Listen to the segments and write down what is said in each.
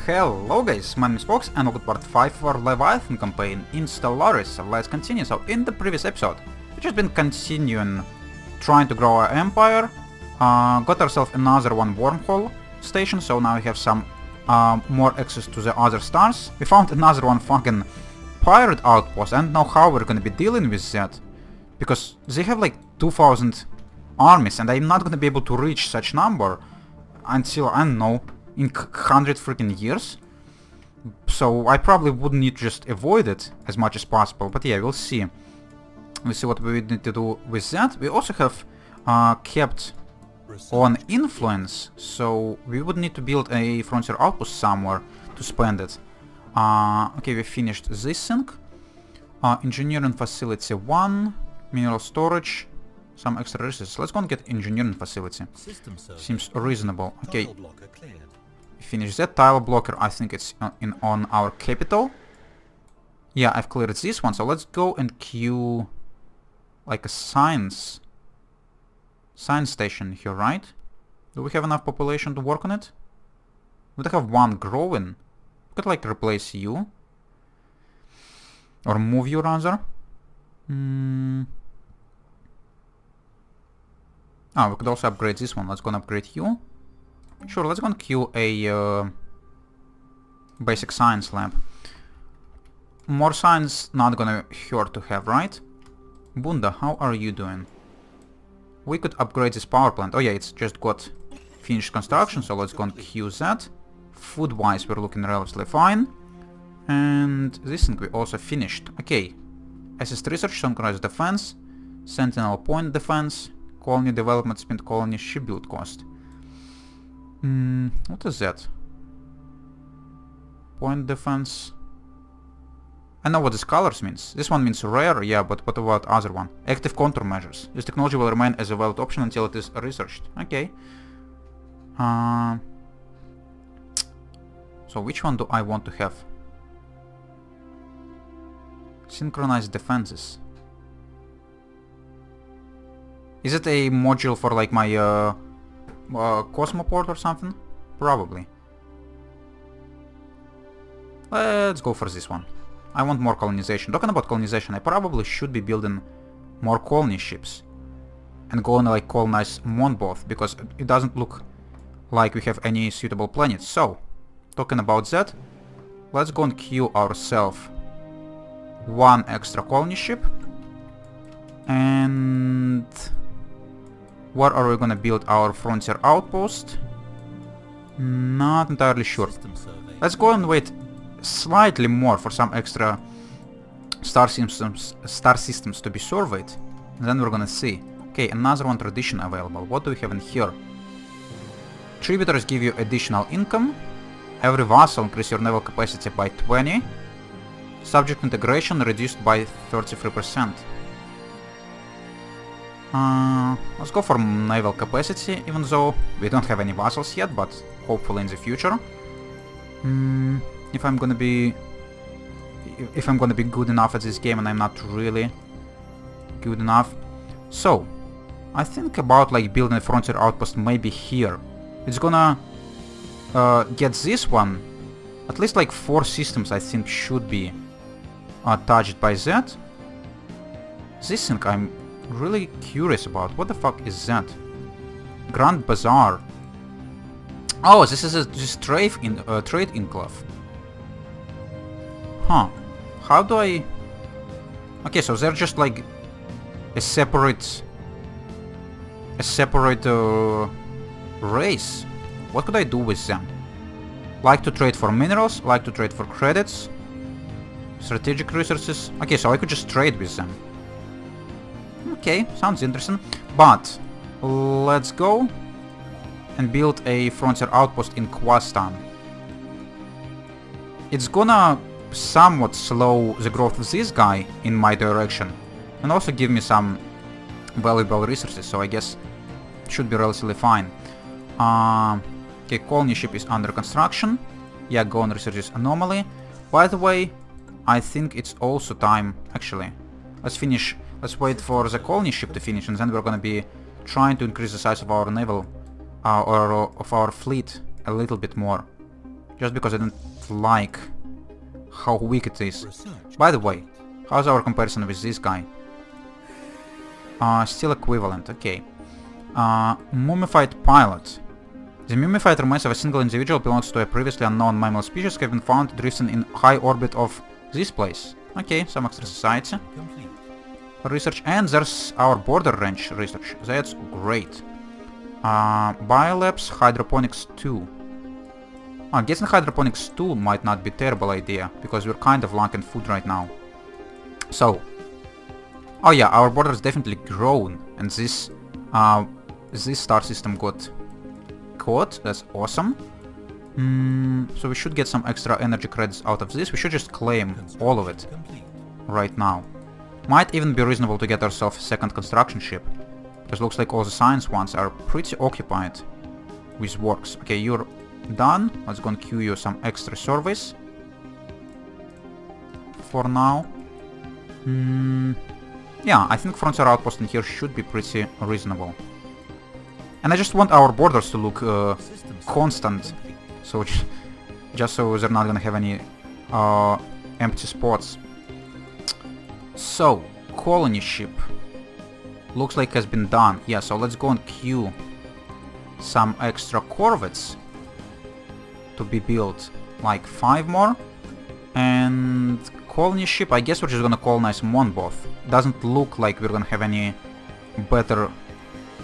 Hello guys, my name is Fox and welcome to part 5 of our Leviathan campaign in Stellaris. So let's continue. So in the previous episode, we've just been continuing trying to grow our empire, got ourselves another wormhole station, so now we have some more access to the other stars. We found another fucking pirate outpost, and now how we're gonna be dealing with that, because they have like 2000 armies and I'm not gonna be able to reach such number until, I don't know, in 100 freaking years. So I probably would need to just avoid it as much as possible, but yeah, we'll see. We'll see what we need to do with that. We also have kept on influence, so we would need to build a frontier outpost somewhere to spend it. Okay, we finished this thing. Engineering facility 1, mineral storage, some extra resources. Let's go and get engineering facility. Seems reasonable. Okay, finish that. Tile blocker, I think it's on our capital. Yeah, I've cleared this one, so let's go and queue like a science station here, right? Do we have enough population to work on it? We have one growing. We could like replace you. Or move you rather. Oh, we could also upgrade this one. Let's go and upgrade you. Sure, let's go and queue a basic science lab. More science not gonna hurt to have, right? Bunda, how are you doing? We could upgrade this power plant. Oh yeah, it's just got finished construction, so let's go and queue that. Food-wise, we're looking relatively fine. And this thing we also finished. Okay. Assist research, synchronized defense, sentinel point defense, colony development, spent colony shipbuild cost. What is that? Point defense. I know what these colors means. This one means rare, yeah, but what about other one? Active countermeasures. This technology will remain as a valid option until it is researched. Okay. So which one do I want to have? Synchronized defenses. Is it a module for like my Cosmoport or something? Probably. Let's go for this one. I want more colonization. Talking about colonization, I probably should be building more colony ships and go and like colonize Monboth, because it doesn't look like we have any suitable planets. So, talking about that, let's go and queue ourselves one extra colony ship. And where are we gonna build our frontier outpost? Not entirely sure. Let's go and wait slightly more for some extra star systems to be surveyed, and then we're gonna see. Okay, another one tradition available. What do we have in here? Tributaries give you additional income. Every vassal increase your naval capacity by 20. Subject integration reduced by 33%. Let's go for naval capacity, even though we don't have any vassals yet, but hopefully in the future. If I'm gonna be good enough at this game, and I'm not really good enough. So, I think about like building a frontier outpost maybe here. It's gonna get this one. At least like 4 systems I think should be touched by that. This thing I'm really curious about. What the fuck is that? Grand Bazaar. Oh, this is a trade enclave. Huh. How do I... Okay, so they're just like a separate race. What could I do with them? Like to trade for minerals, like to trade for credits, strategic resources. Okay, so I could just trade with them. Okay, sounds interesting. But let's go and build a frontier outpost in Kwastan. It's gonna somewhat slow the growth of this guy in my direction, and also give me some valuable resources, so I guess it should be relatively fine. Okay, colony ship is under construction. Yeah, go and research this anomaly. By the way, I think it's also time, actually. Let's wait for the colony ship to finish, and then we're gonna be trying to increase the size of our naval, or of our fleet a little bit more. Just because I don't like how weak it is. By the way, how's our comparison with this guy? Still equivalent, okay. Mummified pilot. The mummified remains of a single individual belongs to a previously unknown mammal species have been found drifting in high orbit of this place. Okay, some extra society. Research, and there's our border range research. That's great. Biolabs, hydroponics 2. Getting hydroponics 2 might not be a terrible idea, because we're kind of lacking food right now. So, oh yeah, our border's definitely grown, and this star system got caught. That's awesome. So we should get some extra energy credits out of this. We should just claim all of it right now. Might even be reasonable to get ourselves a second construction ship, because looks like all the science ones are pretty occupied with works. Okay, you're done. Let's go and queue you some extra surveys for now. Yeah, I think frontier outpost in here should be pretty reasonable. And I just want our borders to look constant, so just so they're not gonna have any empty spots. So, colony ship looks like has been done. Yeah, so let's go and queue some extra corvettes to be built, like 5 more. And colony ship, I guess we're just gonna colonize Monboth. Doesn't look like we're gonna have any better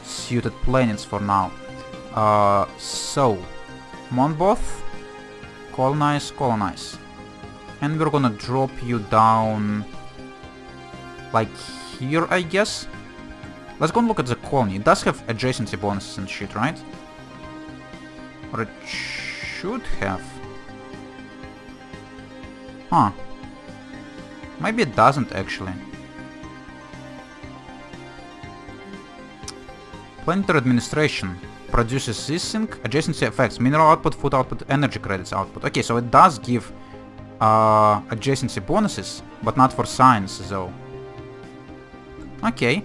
suited planets for now. So, Monboth, colonize. And we're gonna drop you down like here, I guess. Let's go and look at the colony. It does have adjacency bonuses and shit, right? Or it should have. Huh. Maybe it doesn't actually. Planetary administration produces this thing. Adjacency effects. Mineral output, food output, energy credits output. Okay, so it does give adjacency bonuses, but not for science though. Okay.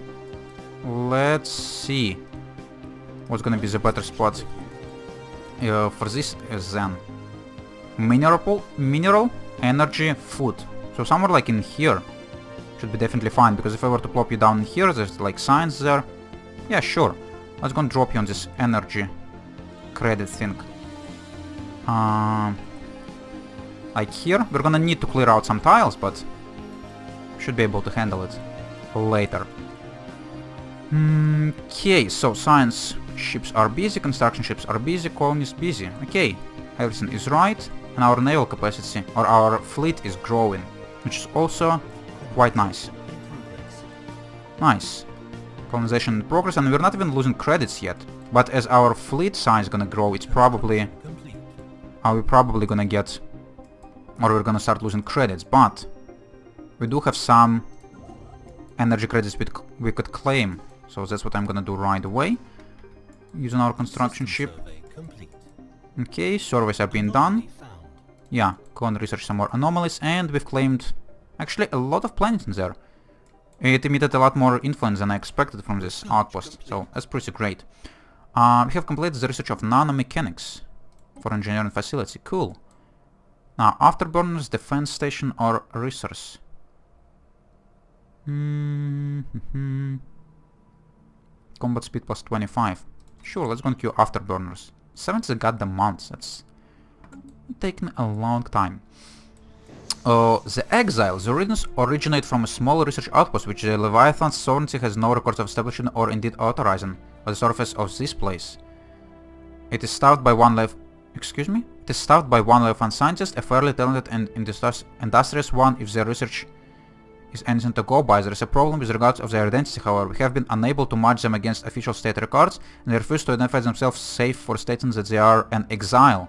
Let's see what's gonna be the better spot for this then. Mineral, energy, food. So somewhere like in here should be definitely fine, because if I were to plop you down in here, there's like science there. Yeah, sure. Let's go and drop you on this energy credit thing. Like here, we're gonna need to clear out some tiles, but should be able to handle it later. Okay, so science ships are busy, construction ships are busy, colonies busy. Okay, everything is right, and our naval capacity, or our fleet is growing, which is also quite nice. Nice. Colonization in progress, and we're not even losing credits yet. But as our fleet size is gonna grow, it's probably... we're probably gonna get... or we're gonna start losing credits, but... we do have some energy credits we could claim. So that's what I'm gonna do right away, using our construction ship. Okay, surveys are being done. Yeah, go and research some more anomalies, and we've claimed actually a lot of planets in there. It emitted a lot more influence than I expected from this outpost, so that's pretty great. We have completed the research of nanomechanics for engineering facility. Cool. Now, afterburners, defense station, or resource. Combat speed plus 25. Sure, let's go and queue afterburners. 70 goddamn months. That's taking a long time. The exiles. The origins originate from a small research outpost which the Leviathans' sovereignty has no records of establishing or indeed authorizing on the surface of this place. It is staffed by one It is staffed by one Leviathan scientist, a fairly talented and industrious one if their research is anything to go by. There is a problem with regards of their identity, however. We have been unable to match them against official state records, and they refuse to identify themselves safe for stating that they are an exile.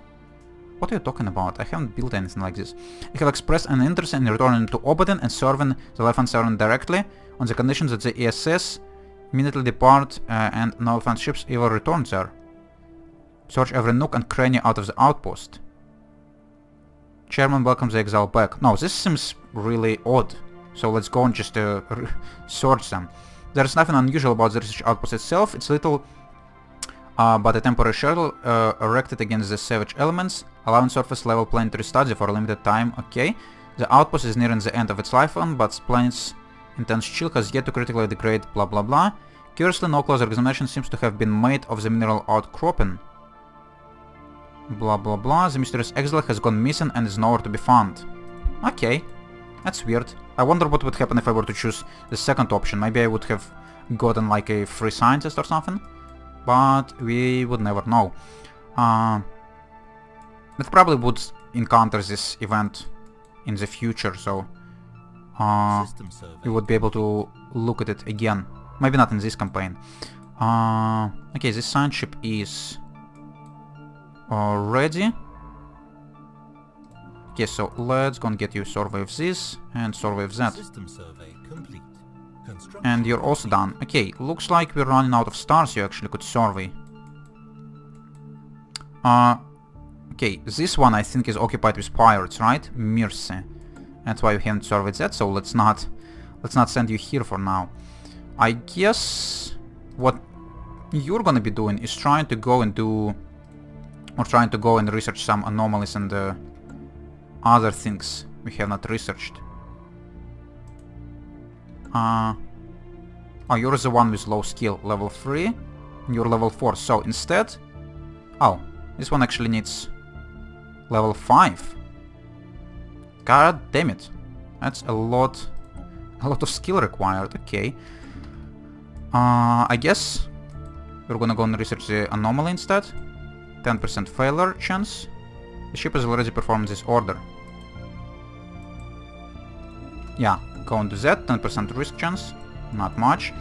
What are you talking about? I haven't built anything like this. They have expressed an interest in returning to Obadin and serving the Leviathan Sovereign directly, on the condition that the ESS immediately depart and no Leviathan ships ever return there. Search every nook and cranny out of the outpost. Chairman welcomes the exile back. No, this seems really odd. So let's go and just search them. There's nothing unusual about the research outpost itself. It's little but a temporary shelter erected against the savage elements. Allowing surface level plane to restudy for a limited time. Okay. The outpost is nearing the end of its lifespan, but plane's intense chill has yet to critically degrade blah blah blah. Curiously, no closer examination seems to have been made of the mineral outcropping. Blah blah blah. The mysterious exile has gone missing and is nowhere to be found. Okay. That's weird. I wonder what would happen if I were to choose the second option. Maybe I would have gotten like a free scientist or something. But we would never know. It probably would encounter this event in the future, so we would be able to look at it again. Maybe not in this campaign. Okay, this science ship is ready. Okay, so let's go and get you survey of this and survey of that. And you're also done. Okay, looks like we're running out of stars you actually could survey. Okay, this one I think is occupied with pirates, right? Mercy. That's why we haven't surveyed that, so let's not send you here for now. I guess what you're gonna be doing is trying to go and research some anomalies and other things we have not researched. Oh, you're the one with low skill, level 3, and you're level 4, so instead... Oh, this one actually needs level 5. God damn it. That's a lot of skill required, okay. I guess we're gonna go and research the anomaly instead. 10% failure chance. The ship has already performed this order. Yeah, go and do that. 10% risk chance. Not much.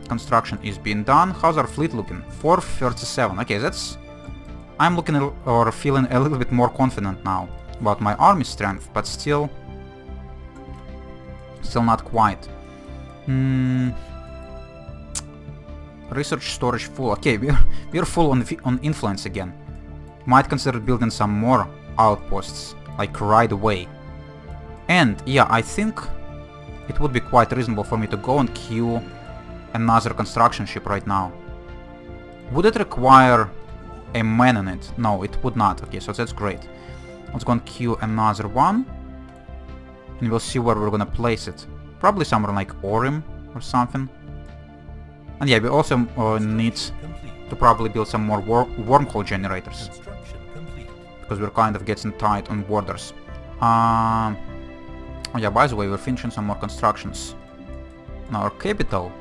Construction is being done. How's our fleet looking? 437. Okay, that's... I'm looking or feeling a little bit more confident now about my army strength, but still not quite. Research storage full. Okay, we're full on influence again. Might consider building some more outposts, like right away. And yeah, I think it would be quite reasonable for me to go and queue another construction ship right now. Would it require a man in it? No, it would not. Okay, so that's great. Let's go and queue another one. And we'll see where we're gonna place it. Probably somewhere like Orim or something. And yeah, we also need to probably build some more wormhole generators. Because we're kind of getting tight on borders. Oh yeah, by the way, we're finishing some more constructions in our capital.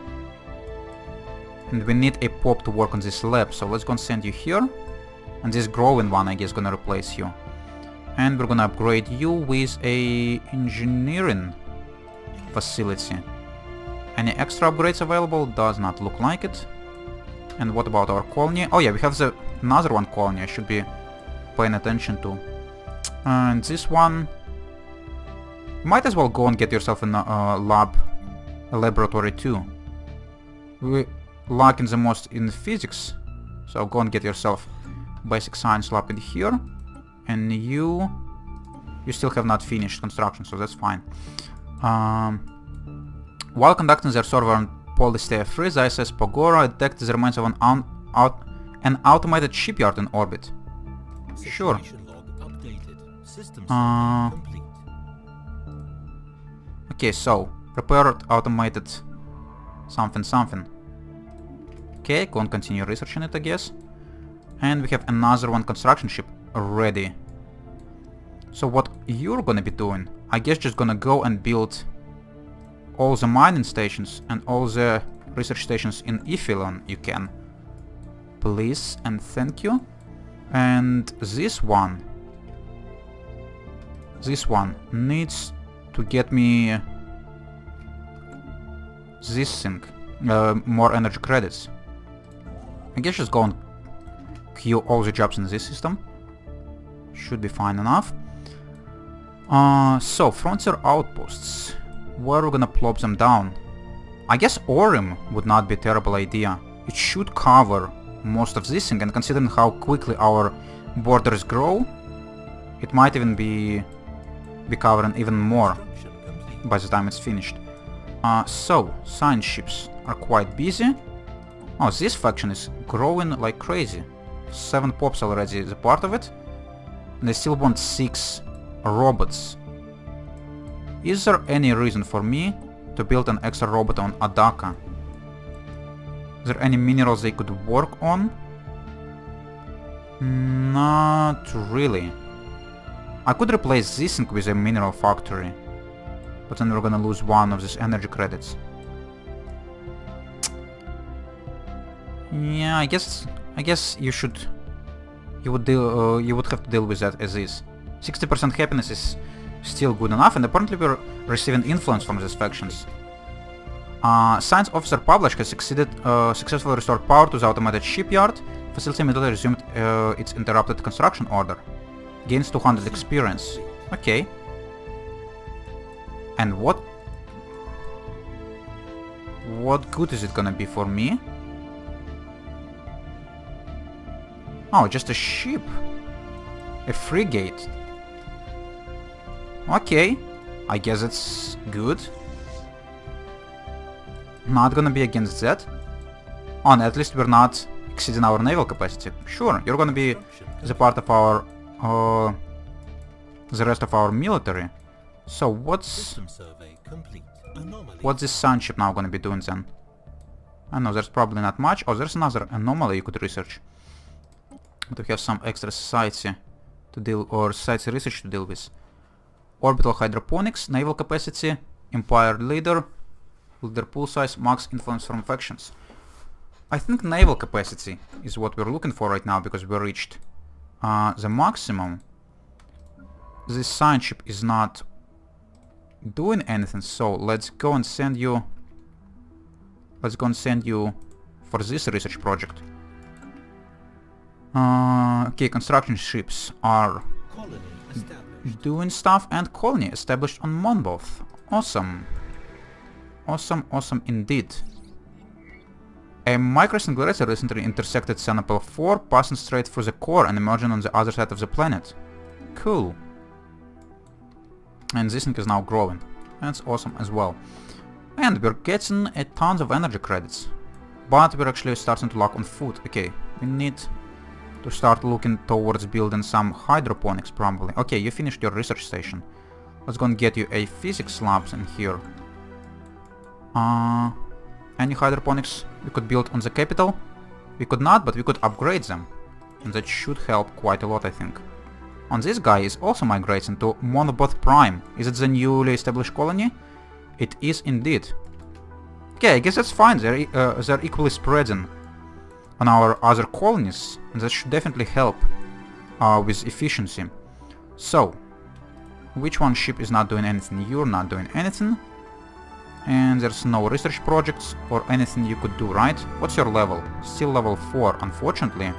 And we need a pop to work on this lab, so let's go and send you here. And this growing one, I guess, gonna replace you. And we're gonna upgrade you with a engineering facility. Any extra upgrades available? Does not look like it. And what about our colony? Oh yeah, we have another one colony I should be paying attention to. And this one... Might as well go and get yourself a laboratory too. We lacking the most in physics, so go and get yourself basic science lab in here. And you still have not finished construction, so that's fine. While conducting their survey on Polystea 3, the ISS Pogora detected the remains of an automated shipyard in orbit. Sure. Okay, so repaired automated something. Okay, go and continue researching it, I guess. And we have another one construction ship ready. So what you're gonna be doing, I guess just gonna go and build all the mining stations and all the research stations in Ephelon you can. Please and thank you. And this one needs to get me this thing, more energy credits. I guess just go and queue all the jobs in this system. Should be fine enough. So, frontier outposts. Where are we gonna plop them down? I guess Orim would not be a terrible idea. It should cover most of this thing, and considering how quickly our borders grow, it might even be covering even more by the time it's finished. So, science ships are quite busy. Oh, this faction is growing like crazy. 7 pops already is a part of it. And I still want 6 robots. Is there any reason for me to build an extra robot on Adaka? Is there any minerals they could work on? Not really. I could replace this thing with a mineral factory, but then we're gonna lose one of these energy credits. Yeah, I guess you would have to deal with that as is. 60% happiness is still good enough, and apparently we're receiving influence from these factions. Science Officer Publish has successfully restored power to the automated shipyard. Facility immediately resumed its interrupted construction order. Gains 200 experience. Okay. And what good is it gonna be for me? Oh, just a ship. A frigate. Okay. I guess it's good. Not gonna be against that. Oh, and at least we're not exceeding our naval capacity. Sure, you're gonna be the part of our the rest of our military. So what's this sun ship now gonna be doing then? I know there's probably not much. Oh, there's another anomaly you could research. To have some extra society to deal, or society research to deal with. Orbital hydroponics, naval capacity, empire leader pool size, max influence from factions. I think naval capacity is what we're looking for right now, because we reached the maximum. This science ship is not doing anything, so let's go and send you for this research project. Okay, construction ships are doing stuff, and colony established on Monboth. Awesome. Awesome indeed. A micro-singulator recently intersected Sanopel 4, passing straight through the core and emerging on the other side of the planet. Cool. And this thing is now growing. That's awesome as well. And we're getting a tons of energy credits. But we're actually starting to lack on food. Okay, we need to start looking towards building some hydroponics probably. Okay, you finished your research station. Let's go and get you a physics labs in here. Any hydroponics we could build on the capital? We could not, but we could upgrade them. And that should help quite a lot, I think. And this guy is also migrating to Monoboth Prime. Is it the newly established colony? It is indeed. Okay, I guess that's fine. They're equally spreading on our other colonies, and that should definitely help with efficiency. So, which one ship is not doing anything? You're not doing anything. And there's no research projects or anything you could do, right? What's your level? Still level 4, unfortunately.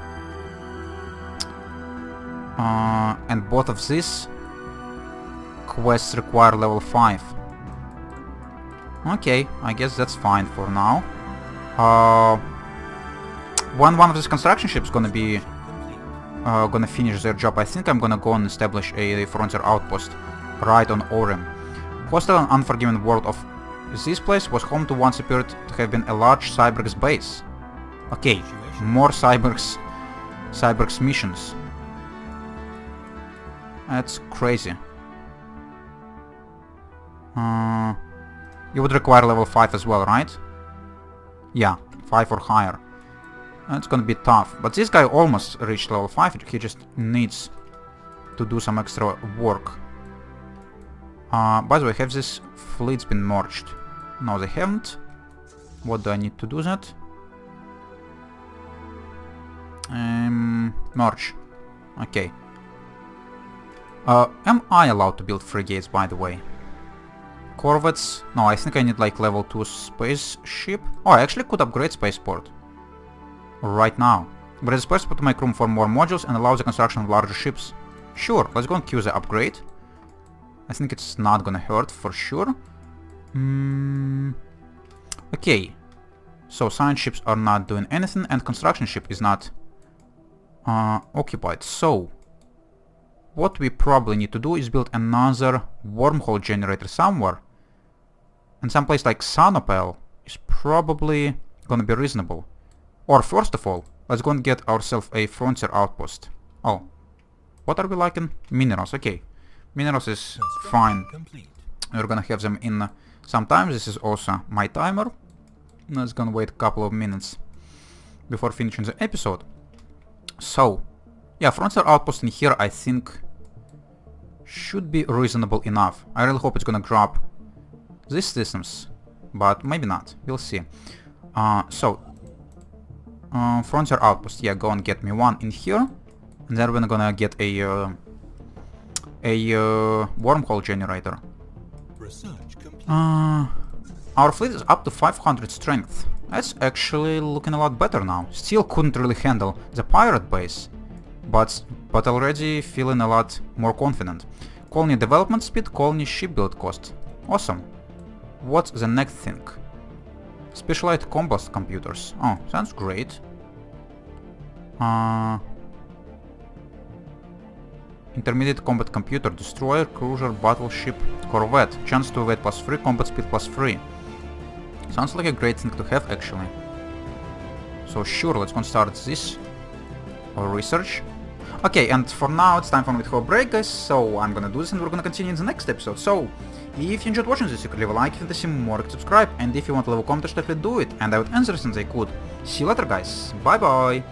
And both of these quests require level 5. Okay, I guess that's fine for now. When one of these construction ships gonna be gonna finish their job, I think I'm gonna go and establish a frontier outpost right on Orem. Hostile and unforgiving world of this place was home to once appeared to have been a large Cyberx base. Okay, more Cyberx missions. That's crazy. You would require level 5 as well, right? Yeah, 5 or higher. That's gonna be tough. But this guy almost reached level 5, he just needs to do some extra work. By the way, have these fleets been merged? No, they haven't. What do I need to do that? Merge. Okay. Am I allowed to build frigates, by the way? Corvettes? No, I think I need like level 2 spaceship. Oh, I actually could upgrade spaceport right now. But the spaceport to make room for more modules and allow the construction of larger ships. Sure, let's go and queue the upgrade. I think it's not gonna hurt for sure. Okay. So science ships are not doing anything and construction ship is not occupied. So what we probably need to do is build another wormhole generator somewhere. And someplace like Sanopel is probably gonna be reasonable. Or first of all, Let's go and get ourselves a frontier outpost. Oh. What are we liking? Minerals, okay. Minerals is fine. We're gonna have them in some time. This is also my timer. Let's gonna wait a couple of minutes before finishing the episode. So, yeah, frontier outpost in here I think should be reasonable enough. I really hope it's gonna grab these systems, but maybe not. We'll see. Frontier outpost, yeah, go and get me one in here, and then we're gonna get a wormhole generator. Our fleet is up to 500 strength. That's actually looking a lot better now. Still couldn't really handle the pirate base, but already feeling a lot more confident. Colony development speed, colony shipbuild cost. Awesome. What's the next thing? Specialized combat computers. Oh, sounds great. Intermediate combat computer, destroyer, cruiser, battleship, corvette. Chance to evade +3, combat speed +3. Sounds like a great thing to have actually. So sure, let's go and start this research. Okay, and for now it's time for me to have a break, guys, so I'm gonna do this and we're gonna continue in the next episode. So, if you enjoyed watching this, you could leave a like if you want to see more, subscribe, and if you want to leave a comment, definitely do it, and I would answer since I could. See you later, guys. Bye bye!